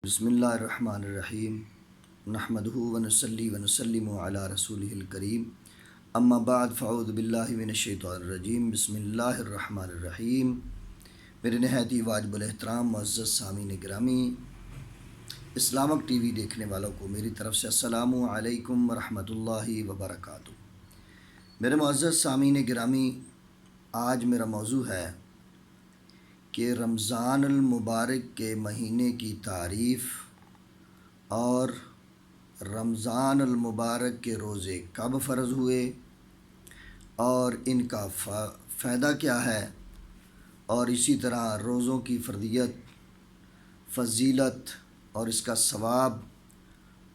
بسم اللہ الرحمن الرحیم نحمدہ ونصلی ونسلم علی رسولہ الکریم اما بعد فاعوذ باللہ من الشیطان الرجیم بسم اللہ الرحمن الرحیم۔ میرے نہایت ہی واجب الاحترام معزز سامعین گرامی، اسلامک ٹی وی دیکھنے والوں کو میری طرف سے السلام علیکم ورحمۃ اللہ وبرکاتہ۔ میرے معزز سامعین گرامی، آج میرا موضوع ہے کہ رمضان المبارک کے مہینے کی تعریف اور رمضان المبارک کے روزے کب فرض ہوئے اور ان کا فائدہ کیا ہے، اور اسی طرح روزوں کی فردیت، فضیلت اور اس کا ثواب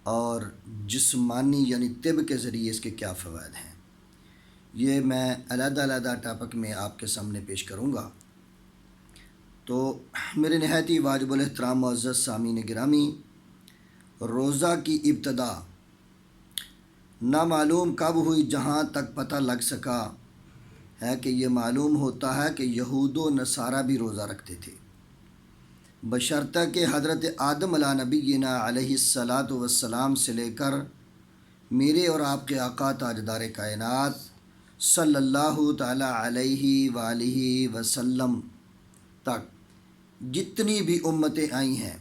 اور جسمانی یعنی طب کے ذریعے اس کے کیا فوائد ہیں، یہ میں علیحدہ علیحدہ ٹاپک میں آپ کے سامنے پیش کروں گا۔ تو میرے نہایت ہی واجب الاحترام معزز سامعین گرامی، روزہ کی ابتدا نامعلوم کب ہوئی، جہاں تک پتہ لگ سکا ہے کہ یہ معلوم ہوتا ہے کہ یہود و نصارہ بھی روزہ رکھتے تھے، بشرطہ کہ حضرت آدم علیہ نبینا علیہ الصلاۃ والسلام سے لے کر میرے اور آپ کے آقا تاجدار کائنات صلی اللہ تعالی علیہ وآلہ وسلم تک جتنی بھی امتیں آئی ہیں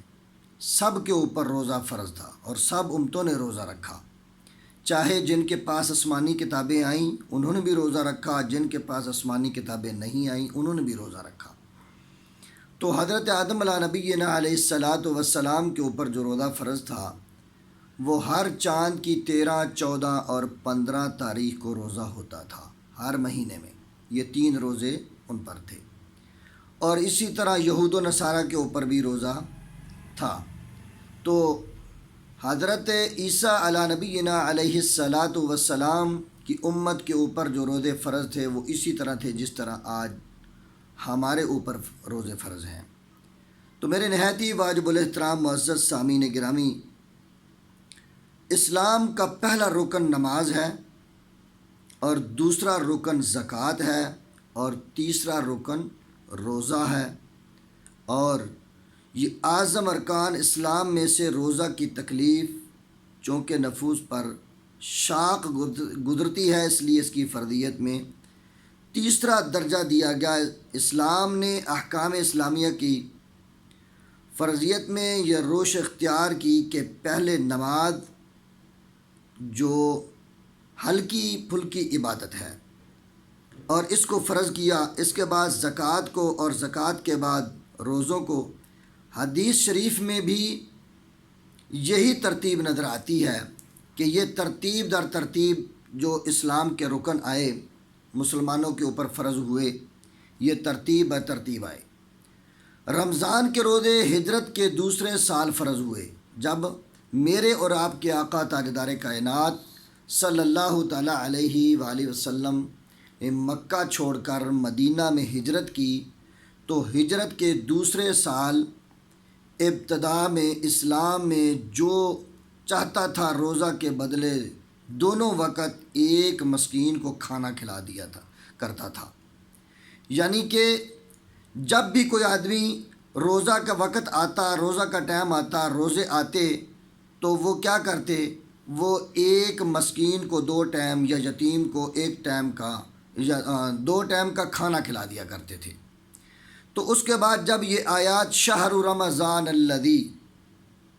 سب کے اوپر روزہ فرض تھا اور سب امتوں نے روزہ رکھا، چاہے جن کے پاس آسمانی کتابیں آئیں انہوں نے بھی روزہ رکھا، جن کے پاس آسمانی کتابیں نہیں آئیں انہوں نے بھی روزہ رکھا۔ تو حضرت آدم علیہ نبینا علیہ الصلاۃ والسلام کے اوپر جو روزہ فرض تھا وہ ہر چاند کی 13، 14 اور 15 تاریخ کو روزہ ہوتا تھا، ہر مہینے میں یہ 3 روزے ان پر تھے، اور اسی طرح یہود و نصارہ کے اوپر بھی روزہ تھا۔ تو حضرت عیسیٰ علیہ نبینا علیہ الصلاۃ والسلام کی امت کے اوپر جو روزے فرض تھے وہ اسی طرح تھے جس طرح آج ہمارے اوپر روزے فرض ہیں۔ تو میرے نہایت ہی واجب الاحترام معزز سامعین گرامی، اسلام کا پہلا رکن نماز ہے، اور دوسرا رکن زکوٰۃ ہے، اور تیسرا رکن روزہ ہے، اور یہ اعظم ارکان اسلام میں سے روزہ کی تکلیف چونکہ نفوس پر شاق گزرتی ہے اس لیے اس کی فرضیت میں تیسرا درجہ دیا گیا۔ اسلام نے احکام اسلامیہ کی فرضیت میں یہ روش اختیار کی کہ پہلے نماز جو ہلکی پھلکی عبادت ہے اور اس کو فرض کیا، اس کے بعد زکوٰۃ کو، اور زکوٰۃ کے بعد روزوں کو۔ حدیث شریف میں بھی یہی ترتیب نظر آتی ہے کہ یہ ترتیب در ترتیب جو اسلام کے رکن آئے مسلمانوں کے اوپر فرض ہوئے، یہ ترتیب بر ترتیب آئے۔ رمضان کے روزے ہجرت کے دوسرے سال فرض ہوئے، جب میرے اور آپ کے آقا تاجدار کائنات صلی اللہ تعالیٰ علیہ وآلہ وسلم مکہ چھوڑ کر مدینہ میں ہجرت کی۔ تو ہجرت کے دوسرے سال ابتدا میں اسلام میں جو چاہتا تھا روزہ کے بدلے دونوں وقت ایک مسکین کو کھانا کھلا دیا کرتا تھا، یعنی کہ جب بھی کوئی آدمی روزہ کا وقت آتا، روزہ کا ٹائم آتا، روزے آتے تو وہ کیا کرتے، وہ ایک مسکین کو 2 ٹائم یا یتیم کو 1 ٹائم کا یا 2 ٹائم کا کھانا کھلا دیا کرتے تھے۔ تو اس کے بعد جب یہ آیات شہر رمضان الذی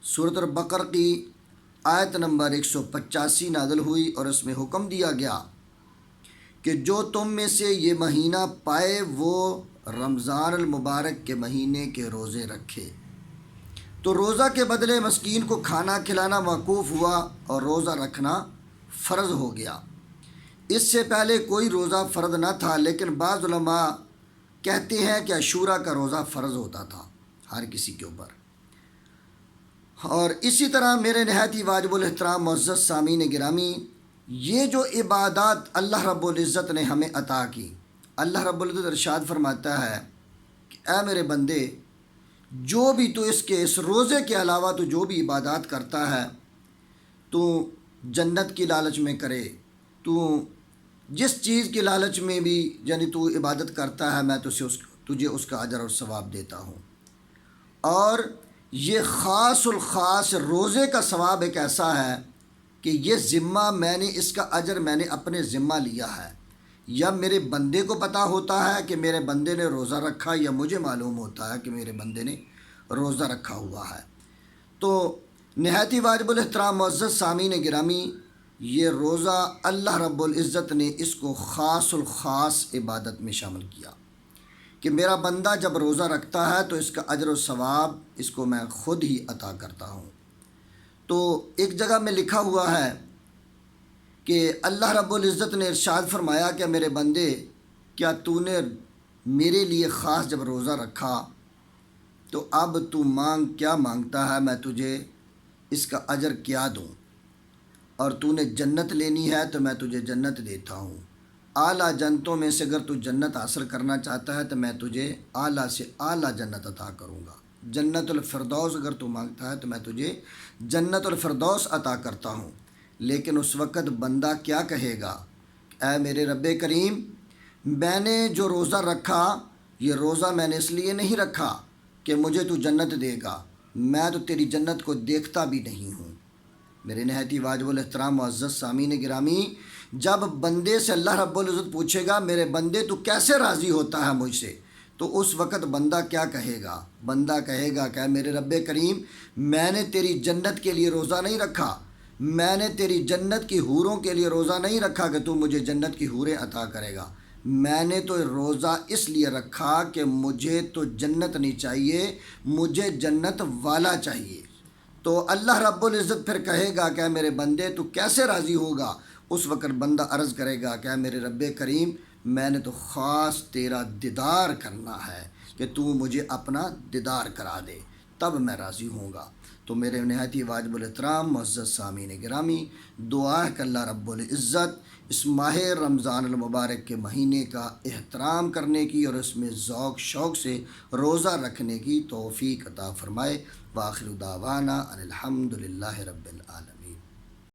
سورۃ البقرہ کی آیت نمبر 185 نازل ہوئی، اور اس میں حکم دیا گیا کہ جو تم میں سے یہ مہینہ پائے وہ رمضان المبارک کے مہینے کے روزے رکھے، تو روزہ کے بدلے مسکین کو کھانا کھلانا موقوف ہوا اور روزہ رکھنا فرض ہو گیا۔ اس سے پہلے کوئی روزہ فرض نہ تھا، لیکن بعض علماء کہتے ہیں کہ عاشوراء کا روزہ فرض ہوتا تھا ہر کسی کے اوپر۔ اور اسی طرح میرے نہایت ہی واجب الاحترام معزز سامعین گرامی، یہ جو عبادات اللہ رب العزت نے ہمیں عطا کی، اللہ رب العزت ارشاد فرماتا ہے کہ اے میرے بندے، جو بھی تو اس روزے کے علاوہ تو جو بھی عبادات کرتا ہے تو جنت کی لالچ میں کرے، تو جس چیز کی لالچ میں بھی یعنی تو عبادت کرتا ہے میں تجھے اس کا اجر اور ثواب دیتا ہوں، اور یہ خاص الخاص روزے کا ثواب ایک ایسا ہے کہ یہ ذمہ میں نے، اس کا اجر میں نے اپنے ذمہ لیا ہے، یا میرے بندے کو پتہ ہوتا ہے کہ میرے بندے نے روزہ رکھا، یا مجھے معلوم ہوتا ہے کہ میرے بندے نے روزہ رکھا ہوا ہے۔ تو نہایت ہی واجب الاحترام معزز سامعین گرامی، یہ روزہ اللہ رب العزت نے اس کو خاص الخاص عبادت میں شامل کیا کہ میرا بندہ جب روزہ رکھتا ہے تو اس کا اجر و ثواب اس کو میں خود ہی عطا کرتا ہوں۔ تو ایک جگہ میں لکھا ہوا ہے کہ اللہ رب العزت نے ارشاد فرمایا کہ میرے بندے، کیا تو نے میرے لیے خاص جب روزہ رکھا تو اب تو مانگ، کیا مانگتا ہے، میں تجھے اس کا اجر کیا دوں، اور تو نے جنت لینی ہے تو میں تجھے جنت دیتا ہوں۔ اعلیٰ جنتوں میں سے اگر تو جنت حاصل کرنا چاہتا ہے تو میں تجھے اعلیٰ سے اعلیٰ جنت عطا کروں گا۔ جنت الفردوس اگر تو مانگتا ہے تو میں تجھے جنت الفردوس عطا کرتا ہوں۔ لیکن اس وقت بندہ کیا کہے گا؟ اے میرے رب کریم، میں نے جو روزہ رکھا، یہ روزہ میں نے اس لیے نہیں رکھا کہ مجھے تو جنت دے گا، میں تو تیری جنت کو دیکھتا بھی نہیں ہوں۔ میرے نہایت ہی واجب الاحترام معزز سامعین گرامی، جب بندے سے اللہ رب العزت پوچھے گا میرے بندے تو کیسے راضی ہوتا ہے مجھ سے، تو اس وقت بندہ کیا کہے گا؟ بندہ کہے گا کہ میرے رب کریم، میں نے تیری جنت کے لیے روزہ نہیں رکھا، میں نے تیری جنت کی حوروں کے لیے روزہ نہیں رکھا کہ تو مجھے جنت کی حوریں عطا کرے گا، میں نے تو روزہ اس لیے رکھا کہ مجھے تو جنت نہیں چاہیے، مجھے جنت والا چاہیے۔ تو اللہ رب العزت پھر کہے گا کہ میرے بندے تو کیسے راضی ہوگا؟ اس وقت بندہ عرض کرے گا کہ میرے رب کریم، میں نے تو خاص تیرا دیدار کرنا ہے کہ تو مجھے اپنا دیدار کرا دے، تب میں راضی ہوں گا۔ تو میرے نہایت ہی واجب الاحترام معزز سامعین گرامی، دعا ہے کہ اللہ رب العزت اس ماہ رمضان المبارک کے مہینے کا احترام کرنے کی اور اس میں ذوق شوق سے روزہ رکھنے کی توفیق عطا فرمائے۔ وآخر دعوانا ان الحمد للہ رب العالمین۔